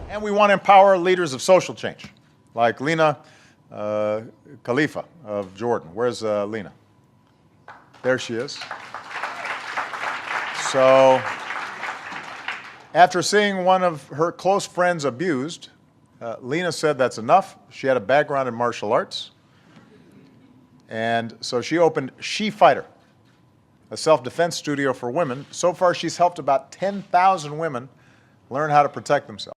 And we want to empower leaders of social change, like Lina Khalifeh of Jordan. Where's Lina? There she is. So, after seeing one of her close friends abused, Lina said that's enough. She had a background in martial arts. And so she opened SheFighter, a self-defense studio for women. So far, she's helped about 10,000 women learn how to protect themselves.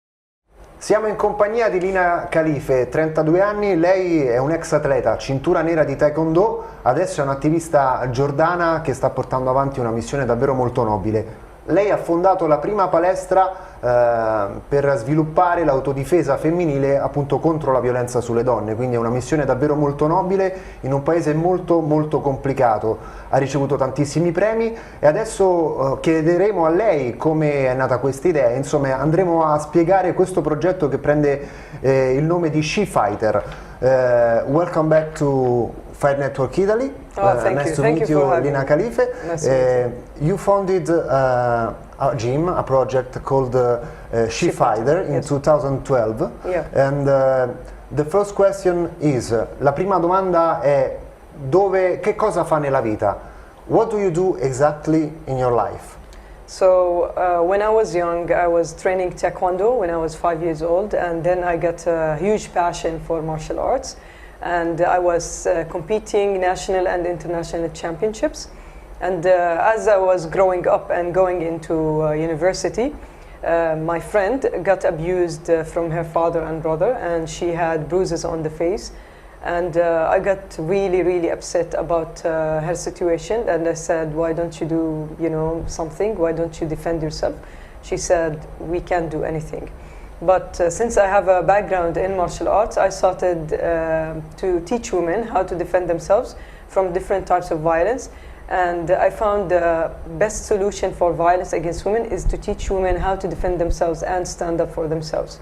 Siamo in compagnia di Lina Khalifeh, 32 anni, lei è un ex atleta, cintura nera di Taekwondo, adesso è un'attivista giordana che sta portando avanti una missione davvero molto nobile. Lei ha fondato la prima palestra per sviluppare l'autodifesa femminile appunto contro la violenza sulle donne, quindi è una missione davvero molto nobile in un paese molto molto complicato. Ha ricevuto tantissimi premi e adesso chiederemo a lei come è nata questa idea, insomma andremo a spiegare questo progetto che prende il nome di SheFighter. Welcome back to Fight Network Italy. Nice to meet you, Lina Khalifeh. Nice you founded a gym, a project called SheFighter in 2012. Yeah. And the first question is, la prima domanda è che cosa fa nella vita? What do you do exactly in your life? So when I was young, I was training Taekwondo when I was 5 years old, and then I got a huge passion for martial arts. And I was competing national and international championships. And as I was growing up and going into university, my friend got abused from her father and brother, and she had bruises on the face. And I got really, really upset about her situation. And I said, why don't you do, something? Why don't you defend yourself? She said, we can't do anything. But since I have a background in martial arts, I started to teach women how to defend themselves from different types of violence. And I found the best solution for violence against women is to teach women how to defend themselves and stand up for themselves.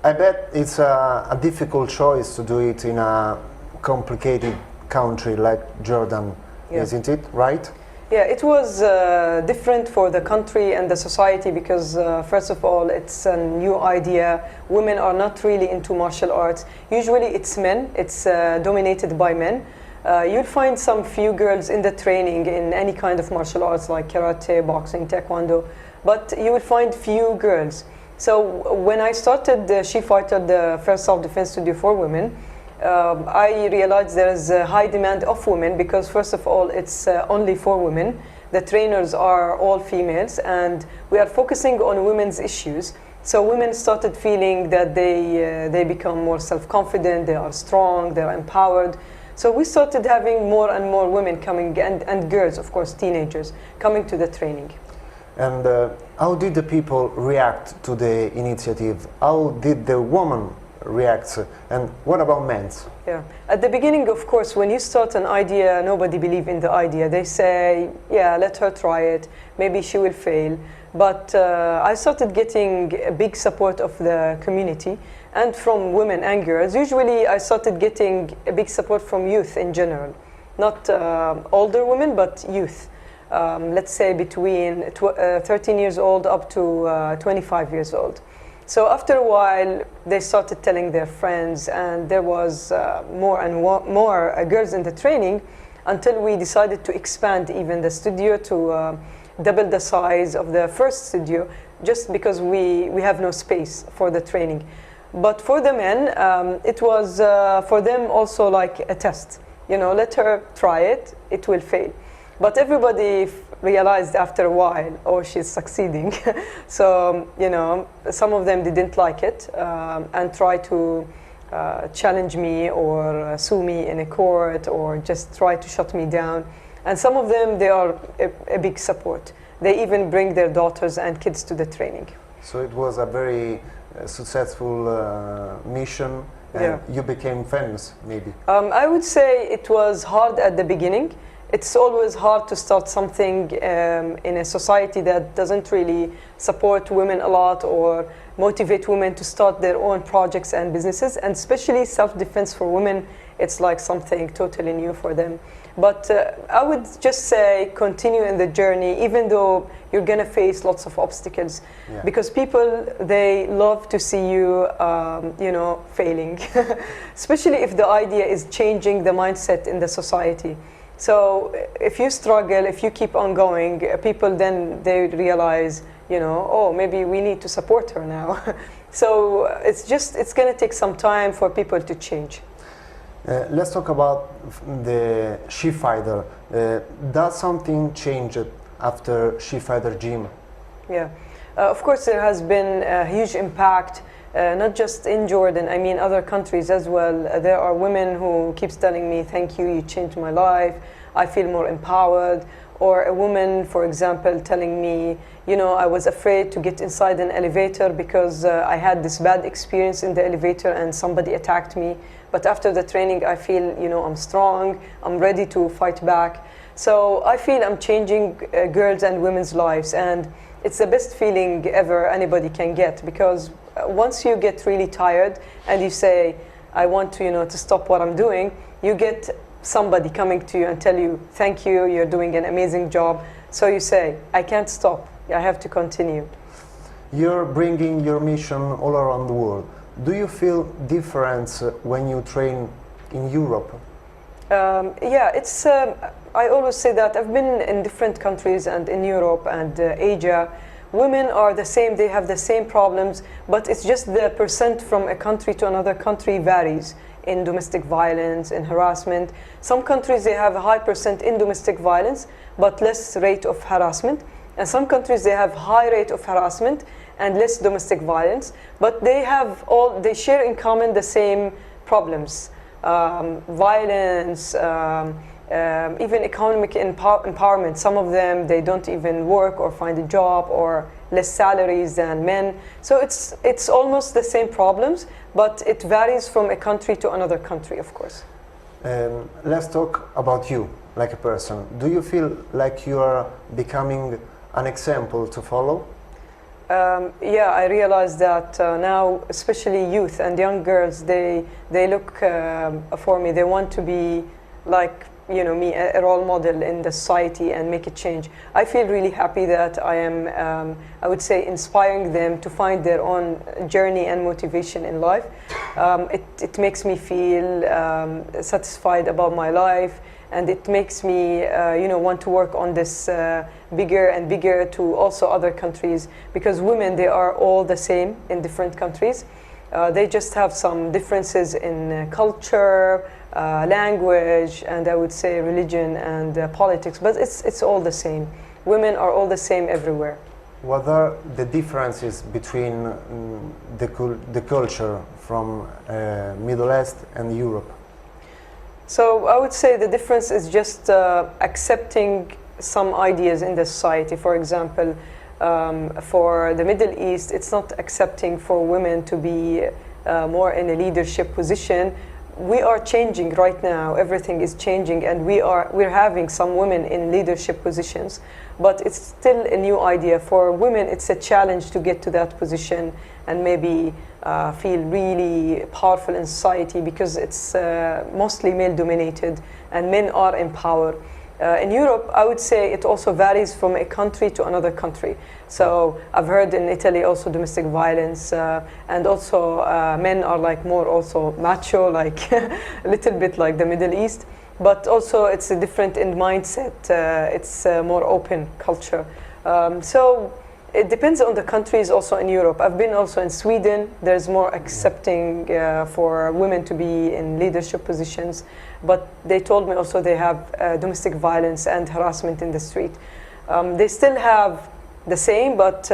I bet it's a difficult choice to do it in a complicated country like Jordan, isn't it, right? Yeah, it was different for the country and the society because, first of all, it's a new idea. Women are not really into martial arts. Usually it's men, it's dominated by men. You'll find some few girls in the training in any kind of martial arts like karate, boxing, taekwondo, but you will find few girls. So when I started SheFighter, the first self-defense studio for women, I realized there is a high demand of women because, first of all, it's only for women. The trainers are all females, and we are focusing on women's issues. So women started feeling that they become more self-confident, they are strong, they're empowered. So we started having more and more women coming, and girls, of course, teenagers, coming to the training. And how did the people react to the initiative? How did the woman react? And what about men? Yeah. At the beginning, of course, when you start an idea, nobody believes in the idea. They say, yeah, let her try it. Maybe she will fail. But I started getting a big support of the community and from women and girls. Usually I started getting a big support from youth in general. Not older women, but youth. Let's say between 13 years old up to 25 years old. So after a while, they started telling their friends, and there was more and more girls in the training until we decided to expand even the studio to double the size of the first studio, just because we have no space for the training. But for the men, it was for them also like a test. Let her try it, it will fail. But everybody realized after a while, oh, she's succeeding. So, some of them didn't like it and tried to challenge me or sue me in a court or just try to shut me down. And some of them, they are a big support. They even bring their daughters and kids to the training. So it was a very successful mission, Yeah. You became famous, maybe. I would say it was hard at the beginning. It's always hard to start something in a society that doesn't really support women a lot or motivate women to start their own projects and businesses, and especially self-defense for women. It's like something totally new for them. But I would just say continue in the journey, even though you're gonna face lots of obstacles, Yeah. because people, they love to see you, you know, failing, especially if the idea is changing the mindset in the society. So if you struggle, if you keep on going, people then they realize, you know, oh, maybe we need to support her now. So it's gonna take some time for people to change. Let's talk about the SheFighter. Does something change after SheFighter gym? Yeah, of course there has been a huge impact, not just in Jordan, I mean other countries as well. There are women who keeps telling me, thank you, you changed my life, I feel more empowered. Or a woman, for example, telling me, you know, I was afraid to get inside an elevator because I had this bad experience in the elevator and somebody attacked me. But after the training, I feel, you know, I'm strong, I'm ready to fight back. So I feel I'm changing girls' and women's lives, and it's the best feeling ever anybody can get, because once you get really tired and you say, I want to, you know, to stop what I'm doing, you get somebody coming to you and tell you, thank you, you're doing an amazing job. So you say, I can't stop, I have to continue. You're bringing your mission all around the world. Do you feel difference when you train in Europe? Yeah, it's. I always say that I've been in different countries and in Europe and Asia. Women are the same; they have the same problems, but it's just the percent from a country to another country varies in domestic violence and harassment. Some countries they have a high percent in domestic violence, but less rate of harassment, and some countries they have high rate of harassment and less domestic violence, but they share in common the same problems, violence, even economic empowerment. Some of them, they don't even work or find a job, or less salaries than men. So it's almost the same problems, but it varies from a country to another country, of course. Let's talk about you, like a person. Do you feel like you are becoming an example to follow? Yeah, I realize that now, especially youth and young girls, they look for me. They want to be like, you know, me, a role model in the society and make a change. I feel really happy that I am, I would say, inspiring them to find their own journey and motivation in life. It makes me feel satisfied about my life, and it makes me, you know, want to work on this bigger and bigger to also other countries, because women, they are all the same in different countries. They just have some differences in culture, language, and I would say religion and politics, but it's all the same. Women are all the same everywhere. What are the differences between the culture from Middle East and Europe? So I would say the difference is just accepting some ideas in the society. For example, for the Middle East, it's not accepting for women to be more in a leadership position. We are changing right now. Everything is changing, and we're having some women in leadership positions, but it's still a new idea. For women, it's a challenge to get to that position and maybe feel really powerful in society, because it's mostly male-dominated and men are in power. In Europe, I would say it also varies from a country to another country. So I've heard in Italy also domestic violence, and also men are like more also macho, like a little bit like the Middle East. But also it's a different in mindset. It's a more open culture. So it depends on the countries also in Europe. I've been also in Sweden. There's more accepting for women to be in leadership positions. But they told me also they have domestic violence and harassment in the street. They still have the same, but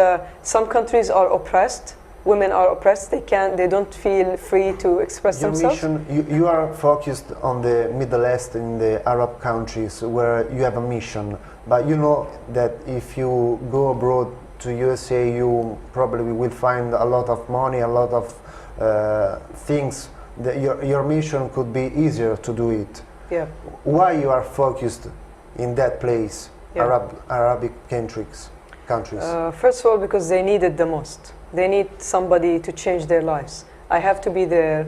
some countries are oppressed. Women are oppressed. They don't feel free to express themselves. You are focused on the Middle East and the Arab countries where you have a mission. But you know that if you go abroad to USA, you probably will find a lot of money, a lot of things your mission could be easier to do it. Yeah. Why you are focused in that place, Yeah. Arabic countries? First of all, because they need it the most. They need somebody to change their lives. I have to be there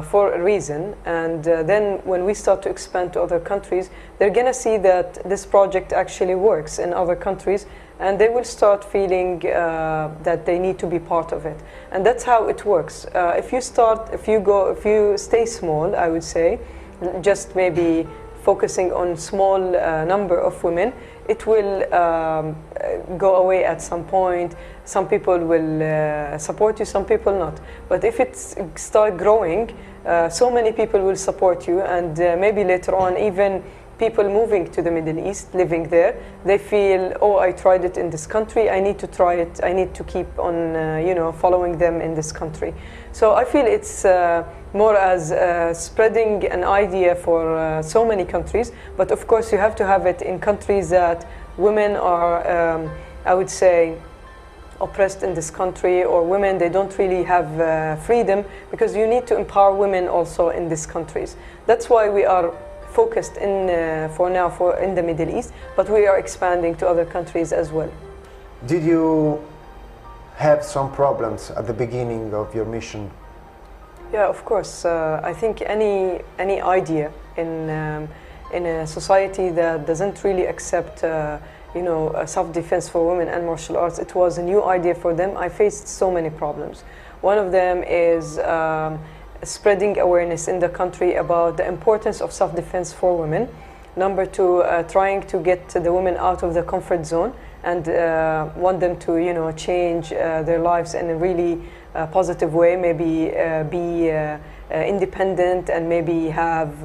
for a reason, and then when we start to expand to other countries, they're gonna see that this project actually works in other countries, and they will start feeling that they need to be part of it. And that's how it works. If you stay small, I would say, just maybe focusing on small number of women, it will go away at some point. Some people will support you, some people not. But if it start growing, so many people will support you, and maybe later on even people moving to the Middle East, living there, they feel, oh, I tried it in this country, I need to try it, I need to keep on following them in this country. So I feel it's more as spreading an idea for so many countries, but of course you have to have it in countries that women are, I would say, oppressed in this country, or women, they don't really have freedom, because you need to empower women also in these countries. That's why we are focused for now in the Middle East, but we are expanding to other countries as well. Did you have some problems at the beginning of your mission? Yeah, of course. I think any idea in a society that doesn't really accept self-defense for women and martial arts, it was a new idea for them. I faced so many problems. One of them is spreading awareness in the country about the importance of self-defense for women. Number two, trying to get the women out of the comfort zone and want them to change their lives in a really positive way, maybe be independent, and maybe have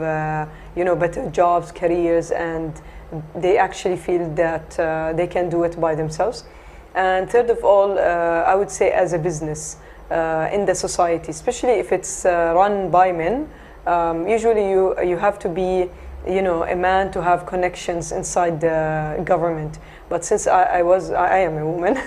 better jobs, careers, and they actually feel that they can do it by themselves. And third of all, I would say as a business in the society, especially if it's run by men, usually you have to be a man to have connections inside the government. But since I am a woman,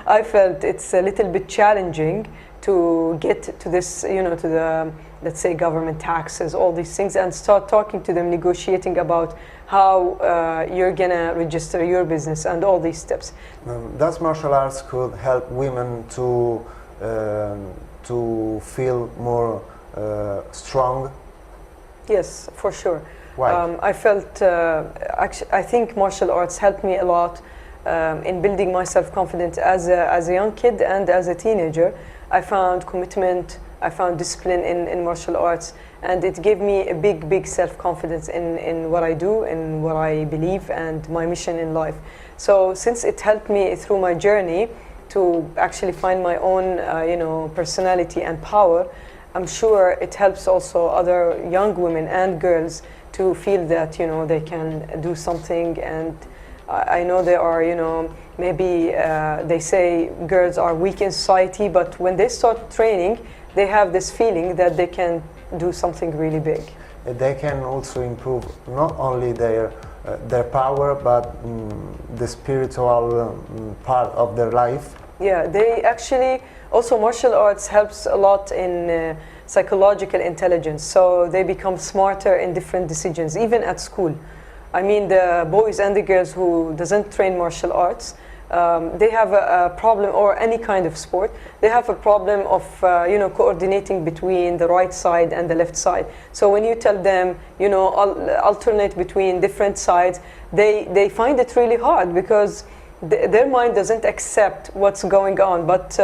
I felt it's a little bit challenging to get to this, to the, let's say, government taxes, all these things, and start talking to them, negotiating about how you're gonna register your business and all these steps. Does martial arts could help women to feel more strong? Yes, for sure. Why? I felt, I think martial arts helped me a lot in building my self-confidence as a young kid and as a teenager. I found commitment, I found discipline in martial arts, and it gave me a big self-confidence in what I do, in what I believe, and my mission in life. So since it helped me through my journey to actually find my own personality and power, I'm sure it helps also other young women and girls to feel that they can do something. And I know there are maybe they say girls are weak in society, but when they start training, they have this feeling that they can do something really big. They can also improve not only their power, but the spiritual part of their life. Yeah, they actually also, martial arts helps a lot in psychological intelligence, so they become smarter in different decisions, even at school. I mean, the boys and the girls who doesn't train martial arts, they have a problem, or any kind of sport, they have a problem of coordinating between the right side and the left side. So when you tell them alternate between different sides, they find it really hard, because their mind doesn't accept what's going on. But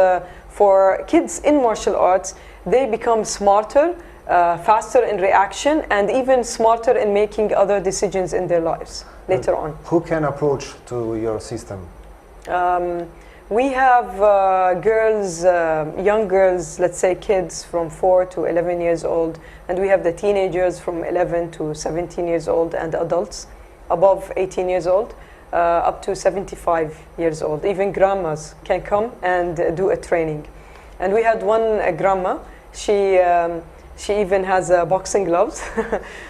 for kids in martial arts, they become smarter, faster in reaction, and even smarter in making other decisions in their lives later on. Who can approach to your system? We have girls, young girls, let's say kids from 4 to 11 years old, and we have the teenagers from 11 to 17 years old, and adults above 18 years old, up to 75 years old. Even grandmas can come and do a training. And we had one grandma, she even has boxing gloves,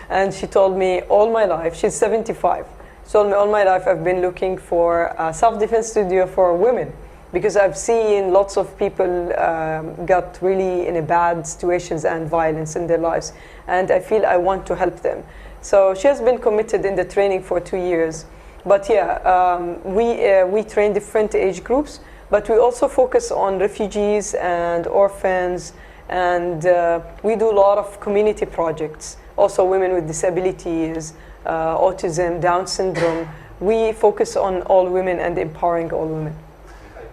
and she told me all my life, she's 75, she told me all my life I've been looking for a self-defense studio for women. because I've seen lots of people got really in a bad situations and violence in their lives, and I feel I want to help them. So she has been committed in the training for 2 years. But yeah, we train different age groups, but we also focus on refugees and orphans, and we do a lot of community projects, also women with disabilities, autism, Down syndrome. We focus on all women and empowering all women.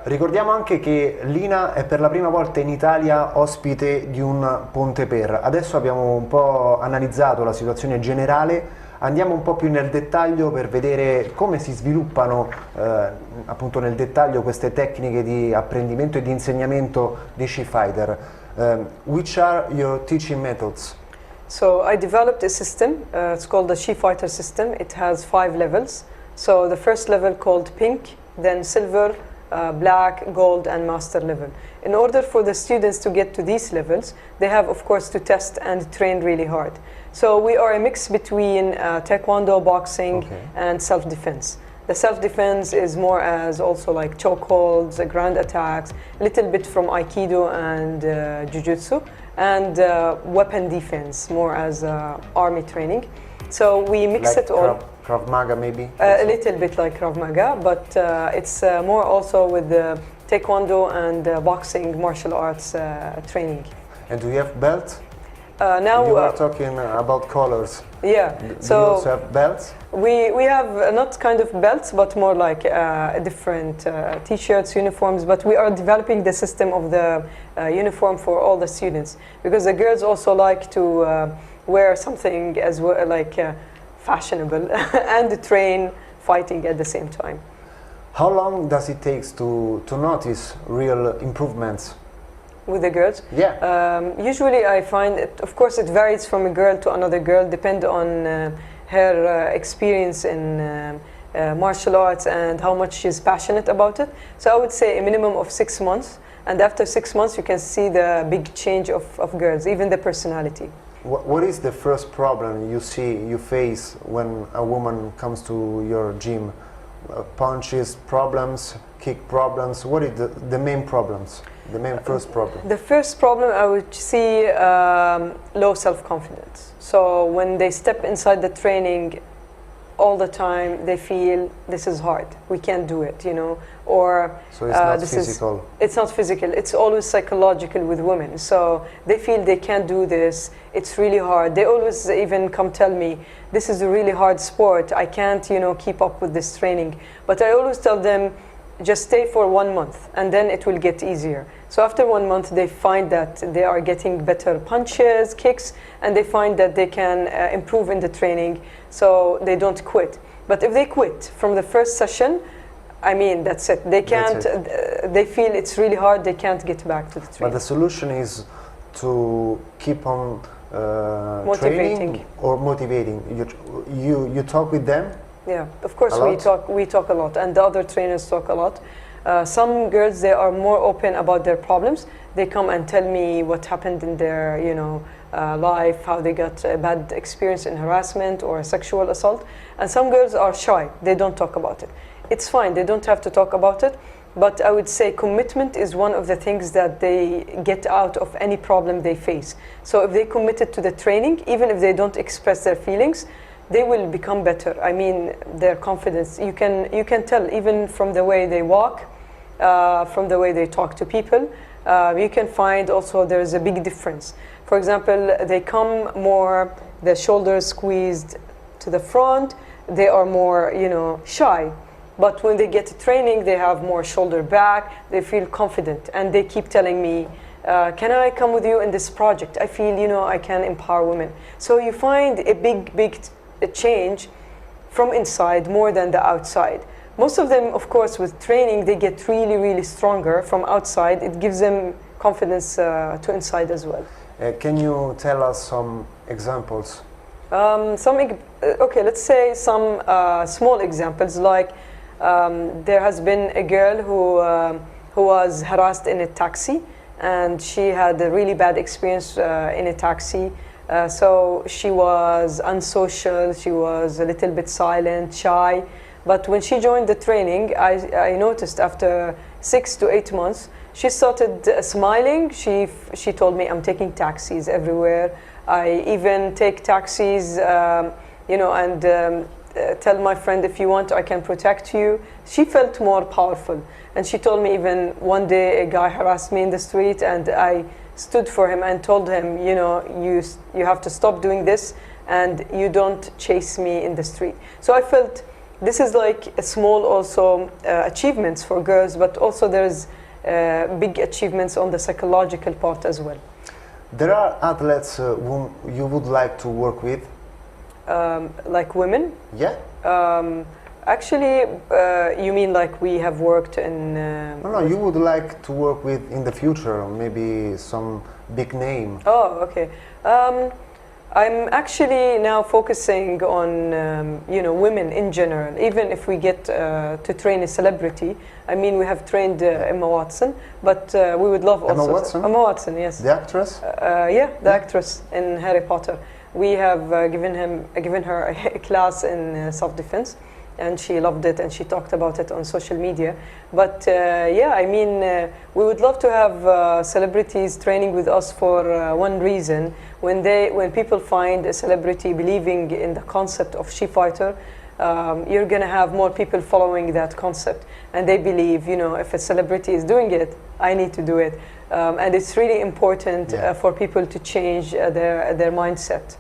Ricordiamo anche che Lina è per la prima volta in Italia ospite di un Ponte Per. Adesso abbiamo un po' analizzato la situazione generale, andiamo un po' più nel dettaglio per vedere come si sviluppano appunto nel dettaglio queste tecniche di apprendimento e di insegnamento di SheFighter. Which are your teaching methods? So I developed a system, it's called the SheFighter system. It has 5 levels. So the first level called pink, then silver, black, gold, and master level. In order for the students to get to these levels, they have of course to test and train really hard. So we are a mix between taekwondo, boxing, and self-defense. The self-defense is more as also like chokeholds, ground attacks, a little bit from aikido and jiu-jitsu, and weapon defense, more as army training. So we mix like it all. Krav Maga maybe? A little bit like Krav Maga, but it's more also with the taekwondo and boxing martial arts training. And do you have belt? Now you were talking about colors. Yeah. Do you So also have belts? we have not kind of belts, but more like different t-shirts, uniforms. But we are developing the system of the uniform for all the students, because the girls also like to wear something as well, like fashionable and train fighting at the same time. How long does it take to notice real improvements? With the girls? Yeah. Usually I find it, of course it varies from a girl to another girl, depend on her experience in martial arts and how much she's passionate about it. So I would say a minimum of 6 months, and after 6 months you can see the big change of girls, even the personality. What is the first problem you face when a woman comes to your gym? Punches problems, kick problems. What is the main problems? The main first problem? The first problem I would see low self-confidence. So when they step inside the training all the time, they feel this is hard, we can't do it, you know, or so it's not this physical. It's not physical, it's always psychological with women. So they feel they can't do this, it's really hard. They always even come tell me, this is a really hard sport, I can't, you know, keep up with this training. But I always tell them, just stay for 1 month and then it will get easier. So after 1 month they find that they are getting better punches, kicks, and they find that they can improve in the training, so they don't quit. But if they quit from the first session, I mean, that's it. They can't, they feel it's really hard, they can't get back to the training. But the solution is to keep on motivating. Training or motivating. You talk with them? Yeah, of course we talk a lot, and the other trainers talk a lot. Some girls, they are more open about their problems. They come and tell me what happened in their, you know, life, how they got a bad experience in harassment or sexual assault. And some girls are shy, they don't talk about it. It's fine, they don't have to talk about it, but I would say commitment is one of the things that they get out of any problem they face. So if they committed to the training, even if they don't express their feelings, they will become better. I mean, their confidence, you can tell even from the way they walk, from the way they talk to people. You can find also there's a big difference. For example, they come more, the shoulders squeezed to the front, they are more, you know, shy. But when they get to training, they have more shoulder back, they feel confident, and they keep telling me, can I come with you in this project? I feel, you know, I can empower women. So you find a big change from inside more than the outside. Most of them, of course, with training, they get really stronger from outside. It gives them confidence to inside as well. Can you tell us some examples? Okay, let's say some small examples, like there has been a girl who was harassed in a taxi, and she had a really bad experience in a taxi. So she was unsocial, she was a little bit silent, shy. But when she joined the training, I noticed after 6 to 8 months, she started smiling. She told me, I'm taking taxis everywhere. I even take taxis, you know, and tell my friend, if you want, I can protect you. She felt more powerful. And she told me even one day a guy harassed me in the street, and I stood for him and told him, you know, you have to stop doing this, and you don't chase me in the street. So I felt this is like a small also achievements for girls, but also there's big achievements on the psychological part as well. There are athletes whom you would like to work with? Like women? Yeah? Actually, you mean like we have worked in... No, you would like to work with in the future, maybe some big name. Oh, okay. I'm actually now focusing on, you know, women in general. Even if we get to train a celebrity, I mean, we have trained Emma Watson, but we would love also... Emma Watson? Emma Watson, yes. The actress? Yeah, the actress in Harry Potter. We have given her a class in self-defense, and she loved it, and she talked about it on social media. But yeah, I mean, we would love to have celebrities training with us for one reason. When people find a celebrity believing in the concept of SheFighter, you're gonna have more people following that concept, and they believe, you know, if a celebrity is doing it, I need to do it. And it's really important for people to change their mindset.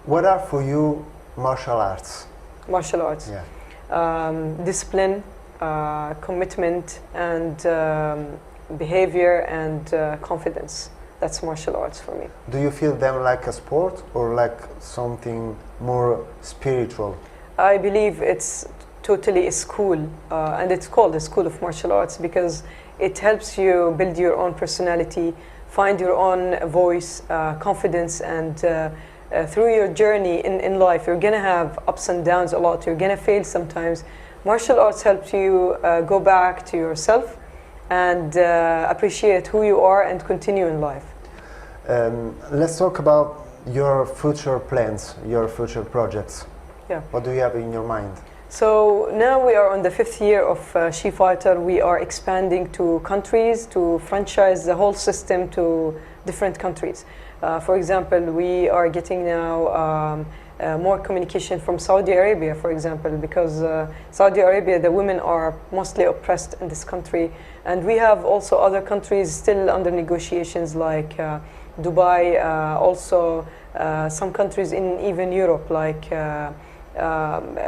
What are for you martial arts? Martial arts. Yeah. Discipline, commitment, and behavior and confidence. That's martial arts for me. Do you feel them like a sport or like something more spiritual? I believe it's totally a school, and it's called a school of martial arts because it helps you build your own personality, find your own voice, confidence, and through your journey in life, you're gonna have ups and downs a lot. You're gonna fail sometimes. Martial arts helps you go back to yourself and appreciate who you are and continue in life. Let's talk about your future plans, your future projects. Yeah. What do you have in your mind? So now we are on the 5th year of SheFighter. We are expanding to countries, to franchise the whole system to different countries. For example, we are getting now more communication from Saudi Arabia, for example, because Saudi Arabia, the women are mostly oppressed in this country. And we have also other countries still under negotiations like Dubai, also some countries in even Europe like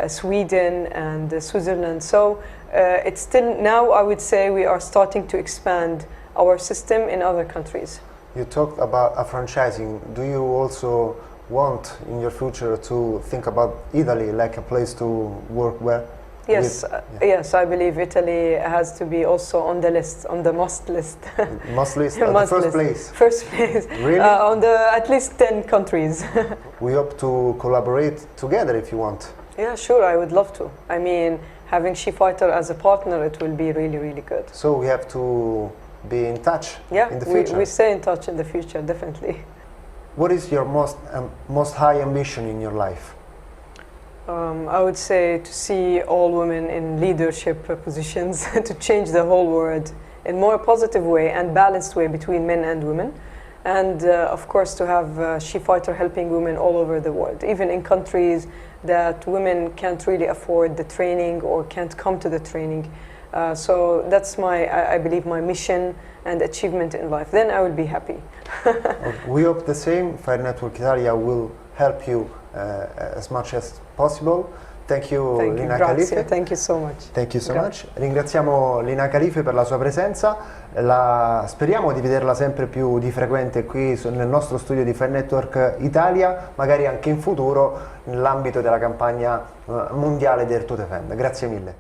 Sweden and Switzerland. So it's still, now I would say we are starting to expand our system in other countries. You talked about a franchising. Do you also want in your future to think about Italy like a place to work well? Yes, yes, I believe Italy has to be also on the list, on the must list. Must list, at the first place? First place. Really? On the at least 10 countries. We hope to collaborate together if you want. Yeah, sure, I would love to. I mean, having SheFighter as a partner, it will be really, really good. So we have to be in touch in the future. future. We stay in touch in the future, definitely. What is your most high ambition in your life? I would say to see all women in leadership positions, to change the whole world in more positive way and balanced way between men and women. And of course to have SheFighter helping women all over the world, even in countries that women can't really afford the training or can't come to the training. So that's I believe my mission and achievement in life. Then I will be happy. We hope the same. Fight Network Italia will help you as much as possible. Thank you, Lina Khalifeh. Thank you so much. Thank you so much. Ringraziamo Lina Khalifeh per la sua presenza. Speriamo di vederla sempre più di frequente qui nel nostro studio di Fight Network Italia, magari anche in futuro nell'ambito della campagna mondiale Dare to Defend. Grazie mille.